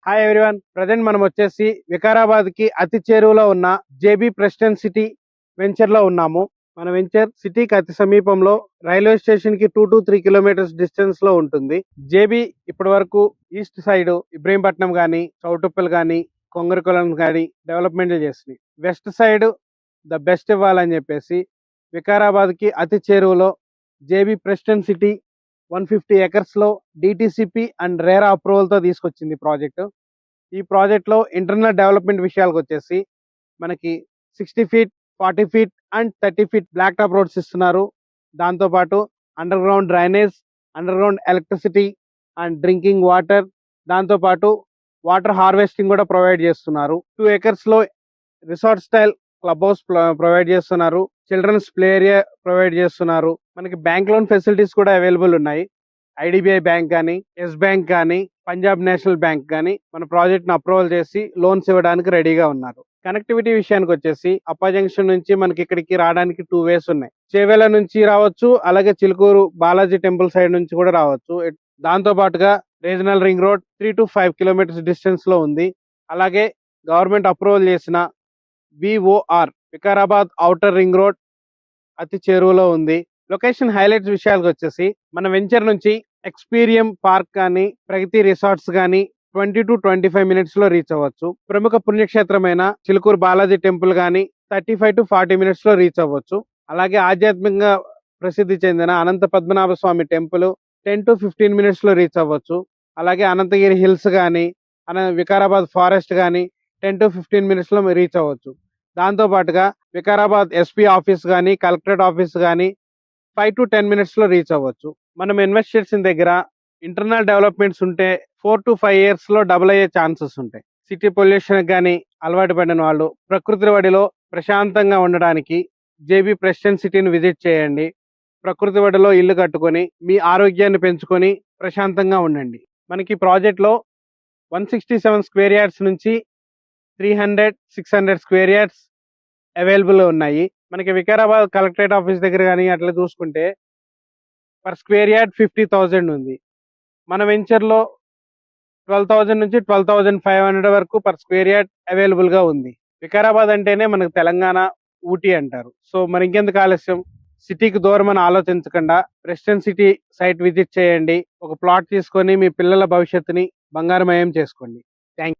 Hi everyone, present మనం వచ్చేసి వికారాబాద్ కి అతి చేరువలో ఉన్న జేబీ ప్రెస్టన్ సిటీ వెంచర్ లో ఉన్నాము. మన వెంచర్ సిటీకి అతి సమీపంలో రైల్వే స్టేషన్ కి 2 to 3 కిలోమీటర్స్ డిస్టెన్స్ లో ఉంటుంది. జేబీ ఇప్పటి వరకు ఈస్ట్ సైడ్ ఇబ్రహీంపట్నం గానీ, చౌటుప్పల్ గానీ, కొంగరకొలం గానీ డెవలప్మెంట్ చేసింది. వెస్ట్ సైడ్ ద బెస్ట్ ఇవ్వాలని చెప్పేసి వికారాబాద్ కి అతి చేరువలో జేబీ ప్రెస్టన్ సిటీ 150 acres లో డిటిసిపి అండ్ రేరా అప్రూవల్ తో తీసుకొచ్చింది ప్రాజెక్ట్. ఈ ప్రాజెక్ట్ లో ఇంటర్నల్ డెవలప్మెంట్ విషయాలకు వచ్చేసి మనకి 60 feet, 40 feet and 30 feet black top roads ఇస్తున్నారు. దాంతో పాటు under ground drainage, under ground electricity and drinking water, దాంతో పాటు వాటర్ హార్వెస్టింగ్ కూడా ప్రొవైడ్ చేస్తున్నారు. 2 acres లో resort style club house provide చేస్తున్నారు. చిల్డ్రన్స్ ప్లే ఏరియా ప్రొవైడ్ చేస్తున్నారు. మనకి బ్యాంక్ లోన్ ఫెసిలిటీస్ కూడా అవైలబుల్ ఉన్నాయి. ఐడిబిఐ బ్యాంక్ కానీ, ఎస్ బ్యాంక్ కానీ, పంజాబ్ నేషనల్ బ్యాంక్ కానీ మన ప్రాజెక్ట్ ను అప్రూవల్ చేసి లోన్స్ ఇవ్వడానికి రెడీగా ఉన్నారు. కనెక్టివిటీ విషయానికి వచ్చేసి అప్పా జంక్షన్ నుంచి మనకి ఇక్కడికి రావడానికి 2 ways ఉన్నాయి. చేవేల నుంచి రావచ్చు, అలాగే చిలుకూరు బాలాజీ టెంపుల్ సైడ్ నుంచి కూడా రావచ్చు. దాంతో పాటుగా regional ring road 3 to 5 kilometers distance లో ఉంది. అలాగే గవర్నమెంట్ అప్రూవల్ చేసిన VOR Vikarabad outer ring road అతి చేరువలో ఉంది. లొకేషన్ హైలైట్స్ విషయాలకు వచ్చేసి మన వెంచర్ నుంచి ఎక్స్పీరియం పార్క్ కానీ, ప్రగతి రిసార్ట్స్ కానీ 20 to 25 minutes లో రీచ్ అవ్వచ్చు. ప్రముఖ పుణ్యక్షేత్రమైన చిలుకూరు బాలాజీ టెంపుల్ కానీ 35 to 40 minutes లో రీచ్ అవ్వచ్చు. అలాగే ఆధ్యాత్మికంగా ప్రసిద్ధి చెందిన అనంత పద్మనాభ స్వామి టెంపుల్ 10 to 15 minutes లో రీచ్ అవ్వచ్చు. అలాగే అనంతగిరి హిల్స్ కానీ, వికారాబాద్ ఫారెస్ట్ కానీ 10 to 15 minutes లో రీచ్ అవ్వచ్చు. దాంతో పాటుగా వికారాబాద్ ఎస్పీ ఆఫీస్ కానీ, కలెక్టరేట్ ఆఫీస్ కానీ 5 to 10 minutes లో రీచ్ అవ్వచ్చు. మనం ఇన్వెస్ట్ చేసిన దగ్గర ఇంటర్నల్ డెవలప్మెంట్స్ ఉంటే 4 to 5 years లో డబుల్ అయ్యే ఛాన్సెస్ ఉంటాయి. సిటీ పొల్యూషన్ కానీ అలవాటు పడిన వాళ్ళు ప్రకృతి వడిలో ప్రశాంతంగా ఉండడానికి జేబీ ప్రెస్టన్ సిటీని విజిట్ చేయండి. ప్రకృతి వడిలో ఇల్లు కట్టుకొని మీ ఆరోగ్యాన్ని పెంచుకొని ప్రశాంతంగా ఉండండి. మనకి ప్రాజెక్ట్ లో 167 square yards నుంచి 300-600 square yards అవైలబుల్ ఉన్నాయి. మనకి వికారాబాద్ కలెక్టరేట్ ఆఫీస్ దగ్గర కానీ అట్లా చూసుకుంటే పర్ స్క్వేర్ యార్డ్ 50,000 ఉంది. మన వెంచర్ లో 12,000 నుంచి 12,500 వరకు పర్ స్క్వేర్ యార్డ్ అవైలబుల్ గా ఉంది. వికారాబాద్ అంటేనే మనకు తెలంగాణ ఊటీ అంటారు. సో మరి ఇంకెందుకు ఆలస్యం, సిటీకి దూరం అని ఆలోచించకుండా ప్రెస్టన్ సిటీ సైట్ విజిట్ చేయండి. ఒక ప్లాట్ తీసుకొని మీ పిల్లల భవిష్యత్తుని బంగారమయం చేసుకోండి.